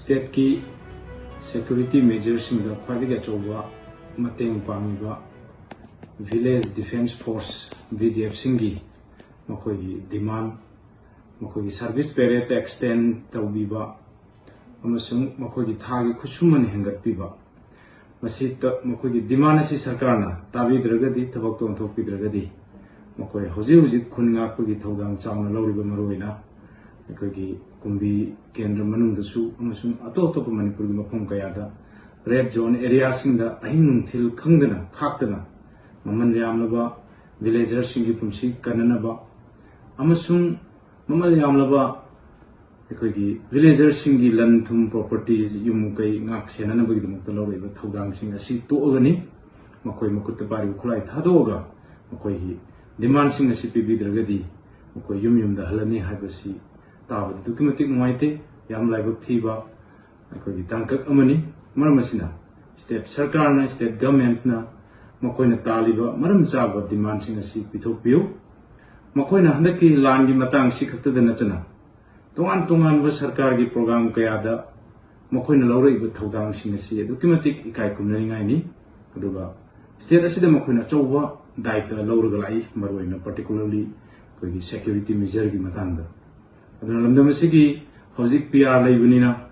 state ki security measures in the Kwadiga Choba Mateng Pamiba Village Defense Force VDF Singi Makogi demand Makogi service period extend Taubiba Amasung Makogi Tagi Kusuman Hangat Piba Masita Makogi Dimanasi Sakarna Tabi Dragadi Tabakton Topi Dragadi Makoi Hosi Kuninga Pagi Todang Chama Loriba Maruina Makogi Kumbi Kendra Manung the Su Amasung Atoto Manipur Mapum Kayada Red Zone area Sinda Ahinung Til Kangana Kaptana Maman Yamlaba Villagers Singi Pumsi Kananaba Amasung Mamal Yamlaba Villagers Singi Lantum properties Yumukai Nak Shananabagi Mutalori Todang Sing Si to Ogani Makoi Makutabari Kulai Tadoga Makoi demand Sing a CPB Dragadi Makoi Yum the Halani Habasi Tawa Dukimatic Maite Yam Lago Tiba Makoi Tankak Amani Marmasina State Sarkarna State Government na Makoina Taliba Maram Java demand Sing a CPTopio Makoina Handaki Landi Matang Sikata the Natana Tongan was Sarkargi program Kayada Makoina Lori with Todang Sing a C Dukimatic Ikai Kunaringani Aduba State Asida Makoina Chowa died the Lorogalai Marwina particularly security measure Matanda. Adonamdamasi Hosik PR Laibunina,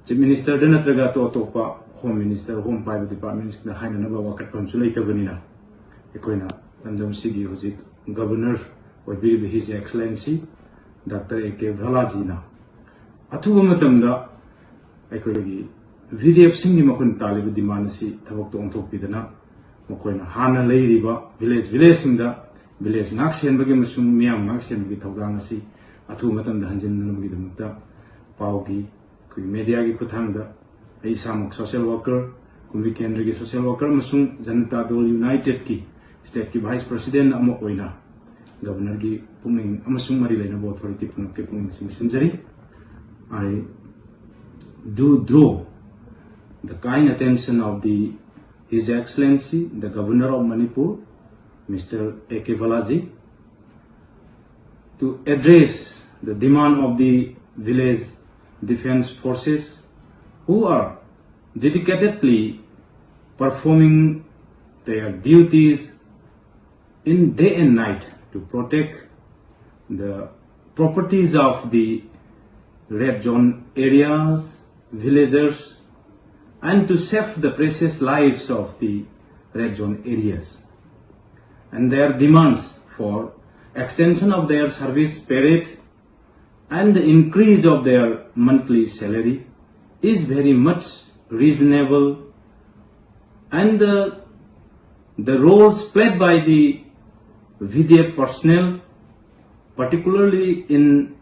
Chief Minister Denatraga Topa, Home Minister, Home Private Departments, the Hainanaba Wakat Pamsulata Vanina, Equina, Landamsigi Hosik, Governor, would be His Excellency, Dr. A.K. Bhalajina. Atuamatamda, Equigi, VDF Singi Makun Talib Dimanasi, Tabok on Topidana, Mokoina Hana Lady Village in the Village Naxian Bagimusum Miam Naxian with Togangasi. Atumatan the Hanjin Namita, Paugi, Mediagi Kutanga, a Samok social worker, Kumbi Kendrigi social worker, Masum, Janata Dol United Ki, State Ki Vice President Amokoina, Governor Gi Puming Amasum Marilena Authority Puming Sinjari. I do draw the kind attention of His Excellency, the Governor of Manipur, Mr. A.K. Balaji, to address the demand of the village defense forces who are dedicatedly performing their duties in day and night to protect the properties of the red zone areas, villagers, and to save the precious lives of the red zone areas. And their demands for extension of their service period and the increase of their monthly salary is very much reasonable, and the roles played by the VDF personnel, particularly in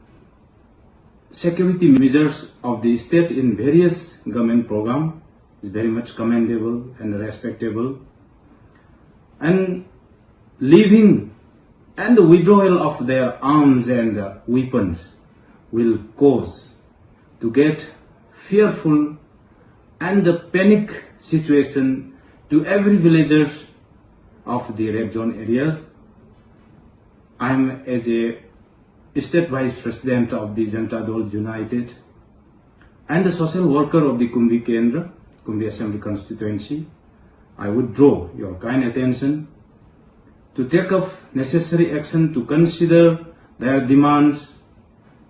security measures of the state in various government programs, is very much commendable and respectable, and leaving and the withdrawal of their arms and weapons will cause to get fearful and the panic situation to every villager of the red zone areas. I am as a state vice president of the Janata Dol United and the social worker of the Kumbi Kendra, Kumbi Assembly constituency. I would draw your kind attention to take up necessary action to consider their demands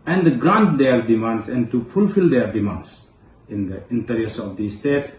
and grant their demands and to fulfill their demands in the interest of the state